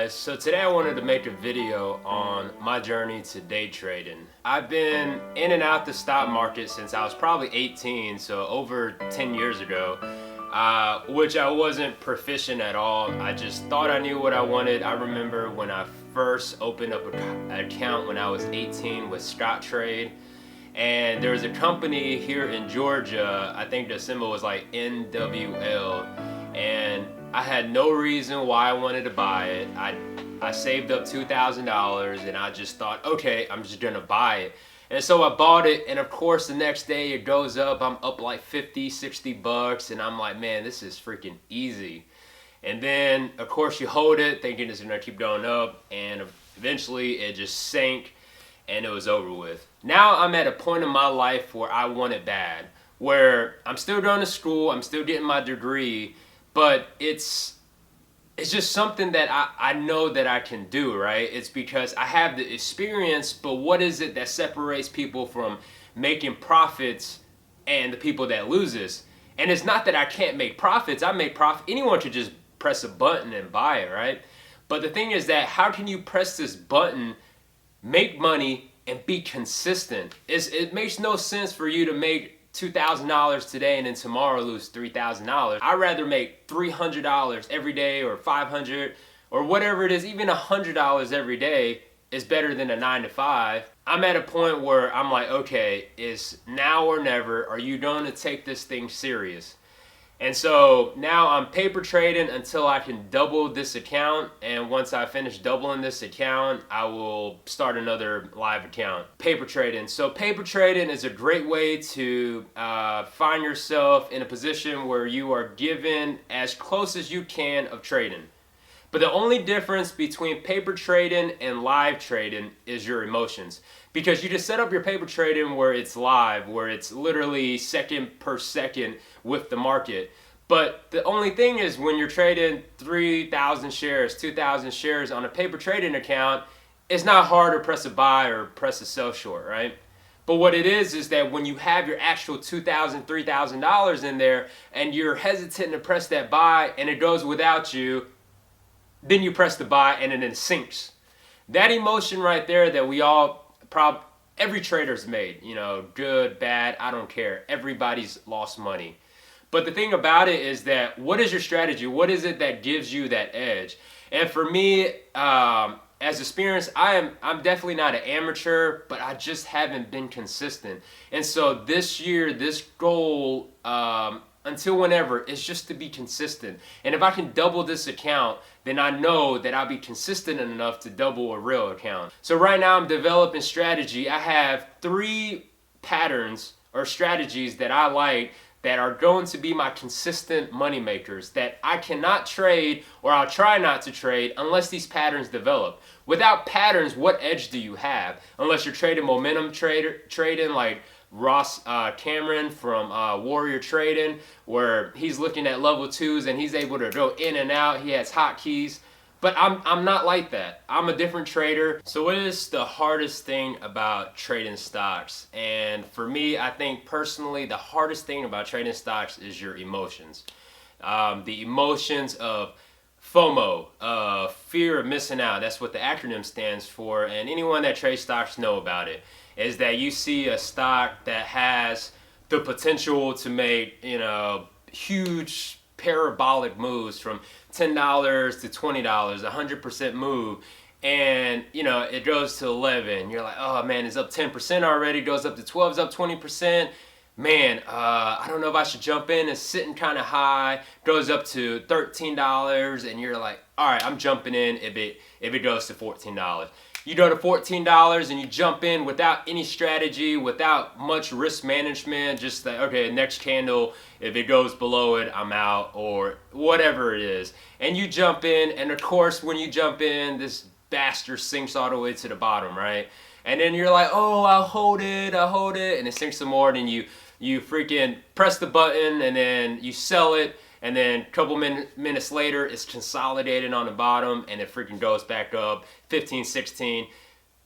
guys, so today I wanted to make a video on my journey to day trading. I've been in and out the stock market since I was probably 18, so over 10 years ago, which I wasn't proficient at all. I just thought I knew what I wanted. I remember when I first opened up an account when I was 18 with Scottrade, and there was a company here in Georgia, I think the symbol was like NWL, and I had no reason why I wanted to buy it. I saved up $2,000 and I just thought, okay, I'm just gonna buy it. And so I bought it, and of course the next day it goes up. I'm up like 50, 60 bucks, and I'm like, man, this is freaking easy. And then of course you hold it thinking it's gonna keep going up, and eventually it just sank and it was over with. Now I'm at a point in my life where I want it bad, where I'm still going to school, I'm still getting my degree, but it's just something that I know that I can do, right? It's because I have the experience, but what is it that separates people from making profits and the people that loses? And it's not that I can't make profits. I make profit. Anyone could just press a button and buy it, right? But the thing is that how can you press this button, make money, and be consistent? It makes no sense for you to make $2,000 today and then tomorrow lose $3,000. I'd rather make $300 every day, or $500, or whatever it is. Even $100 every day is better than a 9 to 5. I'm at a point where I'm like, okay, it's now or never. Are you going to take this thing serious? And so now I'm paper trading until I can double this account, and once I finish doubling this account, I will start another live account. Paper trading. So paper trading is a great way to find yourself in a position where you are given as close as you can of trading. But the only difference between paper trading and live trading is your emotions. Because you just set up your paper trading where it's live, where it's literally second per second with the market. But the only thing is, when you're trading 3,000 shares, 2,000 shares on a paper trading account, it's not hard to press a buy or press a sell short, right? But what it is that when you have your actual $2,000, $3,000 in there and you're hesitant to press that buy and it goes without you, then you press the buy and then it sinks. That emotion right there that we all every trader's made, you know, good, bad, I don't care. Everybody's lost money. But the thing about it is that, what is your strategy? What is it that gives you that edge? And for me, as experienced, I'm definitely not an amateur, but I just haven't been consistent. And so this year, this goal, until whenever, is just to be consistent. And if I can double this account, then I know that I'll be consistent enough to double a real account. So right now I'm developing strategy. I have 3 patterns or strategies that I like that are going to be my consistent money makers, that I cannot trade, or I'll try not to trade, unless these patterns develop. Without patterns, what edge do you have? Unless you're trading momentum trading like Ross Cameron from Warrior Trading, where he's looking at level 2s and he's able to go in and out. He has hotkeys. But I'm not like that. I'm a different trader. So what is the hardest thing about trading stocks? And for me, I think personally, the hardest thing about trading stocks is your emotions. The emotions of FOMO, fear of missing out. That's what the acronym stands for. And anyone that trades stocks know about it. Is that you see a stock that has the potential to make, you know, huge parabolic moves from $10 to $20, 100% move, and you know it goes to 11. You're like, oh man, it's up 10% already. Goes up to 12, it's up 20%. Man, I don't know if I should jump in. It's sitting kind of high. Goes up to $13, and you're like, all right, I'm jumping in if it goes to $14. You go to $14 and you jump in without any strategy, without much risk management, just like, okay, next candle, if it goes below it, I'm out, or whatever it is. And you jump in, and of course, when you jump in, this bastard sinks all the way to the bottom, right? And then you're like, oh, I'll hold it, and it sinks some more, and you freaking press the button, and then you sell it. And then a couple minutes later, it's consolidated on the bottom, and it freaking goes back up 15, 16.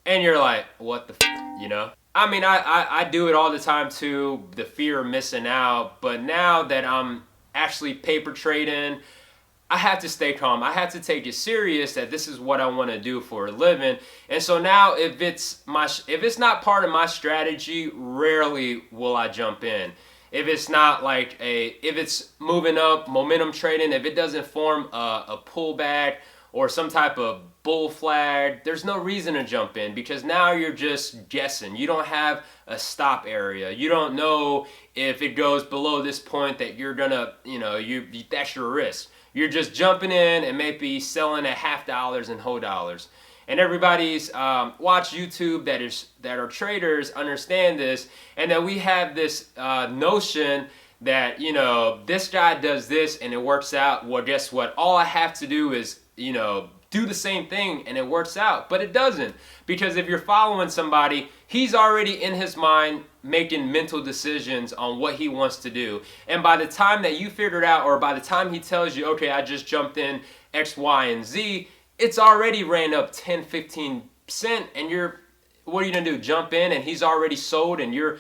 And you're like, what the you know? I mean, I do it all the time too, the fear of missing out. But now that I'm actually paper trading, I have to stay calm. I have to take it serious that this is what I want to do for a living. And so now if it's not part of my strategy, rarely will I jump in. If it's not like if it's moving up, momentum trading, if it doesn't form a pullback or some type of bull flag, there's no reason to jump in, because now you're just guessing. You don't have a stop area. You don't know if it goes below this point that you're gonna, that's your risk. You're just jumping in and maybe selling at $half and whole dollars. And everybody's watch YouTube that are traders understand this, and that we have this notion that this guy does this and it works out. Well, guess what? All I have to do is do the same thing and it works out. But it doesn't, because if you're following somebody, he's already in his mind making mental decisions on what he wants to do. And by the time that you figure it out, or by the time he tells you, okay, I just jumped in X, Y, and Z, it's already ran up 10, 15%, and what are you gonna do? Jump in and he's already sold and you're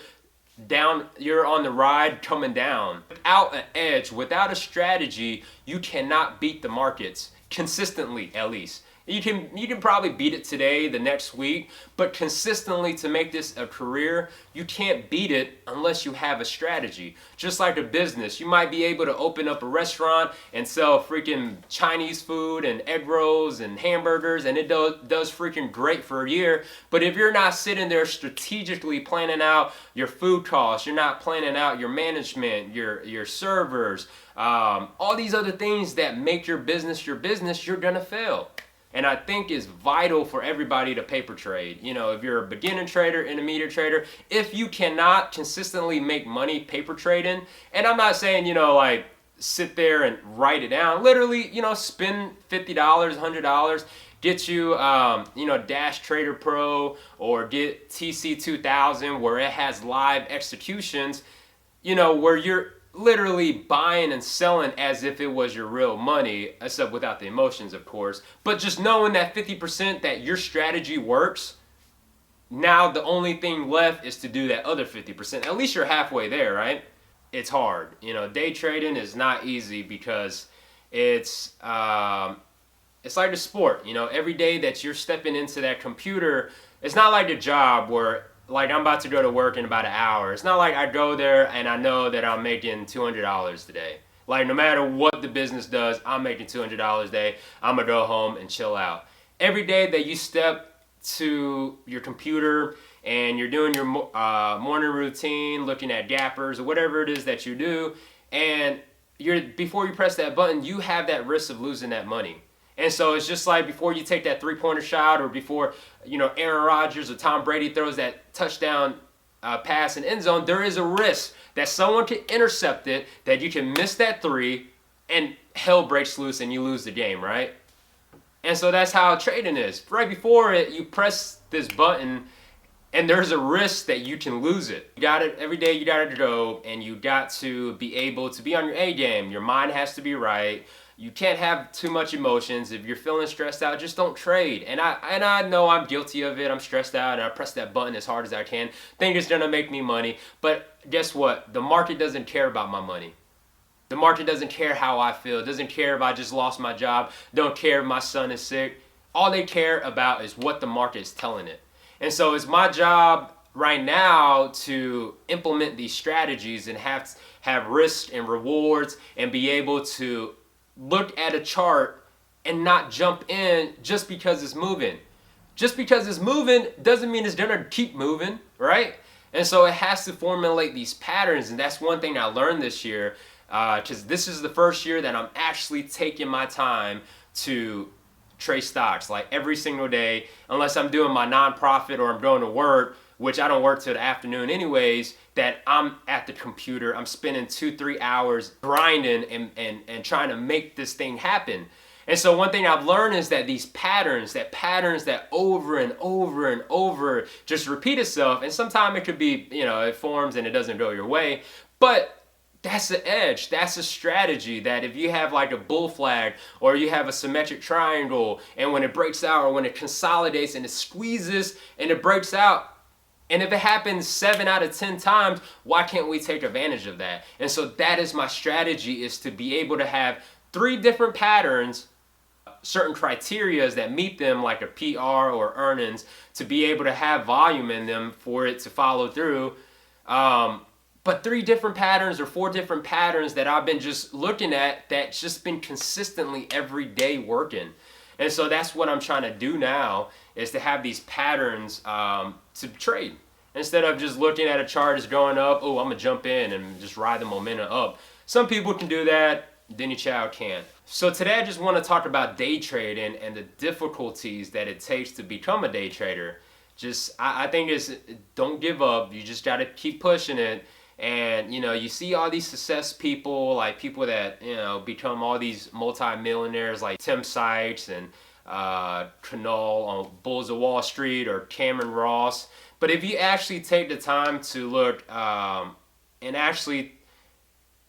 down, you're on the ride coming down. Without an edge, without a strategy, you cannot beat the markets. Consistently, at least. You can probably beat it today, the next week, but consistently, to make this a career, you can't beat it unless you have a strategy. Just like a business, you might be able to open up a restaurant and sell freaking Chinese food and egg rolls and hamburgers, and it does freaking great for a year. But if you're not sitting there strategically planning out your food costs, you're not planning out your management, your servers, all these other things that make your business, you're gonna fail. And I think it's vital for everybody to paper trade. If you're a beginner trader, intermediate trader, if you cannot consistently make money paper trading, and I'm not saying, like sit there and write it down. Literally, spend $50, $100, get you, Dash Trader Pro, or get TC2000, where it has live executions, where you're literally buying and selling as if it was your real money, except without the emotions, of course. But just knowing that 50% that your strategy works, now the only thing left is to do that other 50%. At least you're halfway there, right? It's hard. Day trading is not easy, because it's like a sport. Every day that you're stepping into that computer, it's not like a job where, like, I'm about to go to work in about an hour. It's not like I go there and I know that I'm making $200 today. Like, no matter what the business does, I'm making $200 a day. I'm going to go home and chill out. Every day that you step to your computer and you're doing your morning routine, looking at gappers or whatever it is that you do, and before you press that button, you have that risk of losing that money. And so it's just like before you take that three-pointer shot, or before Aaron Rodgers or Tom Brady throws that touchdown pass in end zone, there is a risk that someone can intercept it, that you can miss that three, and hell breaks loose and you lose the game, right? And so that's how trading is. Right before it, you press this button, and there's a risk that you can lose it. You got it every day. You got to go, and you got to be able to be on your A game. Your mind has to be right. You can't have too much emotions. If you're feeling stressed out, just don't trade. And I know I'm guilty of it. I'm stressed out and I press that button as hard as I can. Think it's gonna make me money. But guess what? The market doesn't care about my money. The market doesn't care how I feel. It doesn't care if I just lost my job. Don't care if my son is sick. All they care about is what the market is telling it. And so it's my job right now to implement these strategies and have risk and rewards, and be able to look at a chart and not jump in just because it's moving. Just because it's moving doesn't mean it's gonna keep moving, right? And so it has to formulate these patterns, and that's one thing I learned this year, because this is the first year that I'm actually taking my time to trade stocks, like every single day, unless I'm doing my nonprofit or I'm going to work, which I don't work till the afternoon anyways, that I'm at the computer, I'm spending 2-3 hours grinding and trying to make this thing happen. And so one thing I've learned is that these patterns that over and over and over just repeat itself, and sometimes it could be, it forms and it doesn't go your way, but that's the edge. That's a strategy that if you have like a bull flag, or you have a symmetric triangle, and when it breaks out, or when it consolidates and it squeezes and it breaks out, and if it happens 7 out of 10 times, why can't we take advantage of that? And so that is my strategy, is to be able to have 3 different patterns, certain criterias that meet them, like a PR or earnings, to be able to have volume in them for it to follow through. But 3 different patterns or 4 different patterns that I've been just looking at that's just been consistently every day working. And so that's what I'm trying to do now, is to have these patterns to trade. Instead of just looking at a chart as going up, oh, I'm going to jump in and just ride the momentum up. Some people can do that, Denny Chow can't. So today I just want to talk about day trading and the difficulties that it takes to become a day trader. I think it's, don't give up. You just got to keep pushing it. And, you see all these success people, like people that, become all these multi-millionaires like Tim Sykes and Kunal on Bulls of Wall Street, or Cameron Ross. But if you actually take the time to look and actually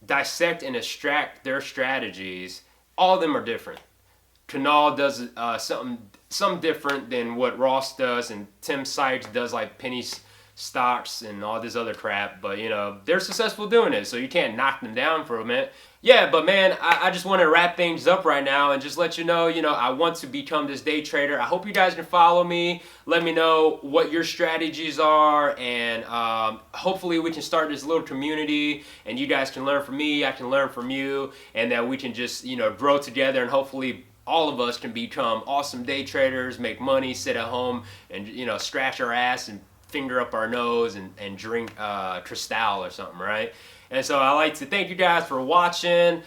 dissect and extract their strategies, all of them are different. Kunal does something different than what Ross does, and Tim Sykes does like penny stocks and all this other crap, but they're successful doing it, so you can't knock them down for a minute. Yeah, but man, I just want to wrap things up right now and just let you know, I want to become this day trader. I hope you guys can follow me. Let me know what your strategies are, and hopefully we can start this little community, and you guys can learn from me, I can learn from you, and that we can just grow together, and hopefully all of us can become awesome day traders, make money, sit at home, and scratch our ass and finger up our nose and drink Cristal or something, right? And so I like to thank you guys for watching.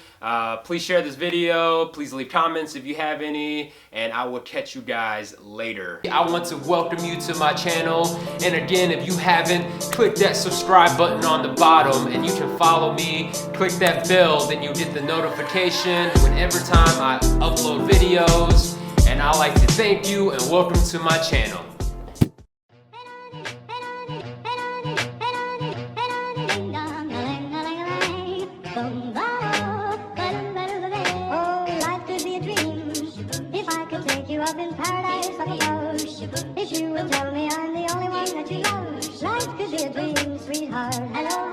Please share this video. Please leave comments if you have any, and I will catch you guys later. I want to welcome you to my channel, and again, if you haven't, click that subscribe button on the bottom, and you can follow me. Click that bell, then you get the notification whenever time I upload videos. And I like to thank you and welcome to my channel. Up in paradise like a ghost. If you will tell me I'm the only one that you love, life could be a dream, sweetheart. Hello.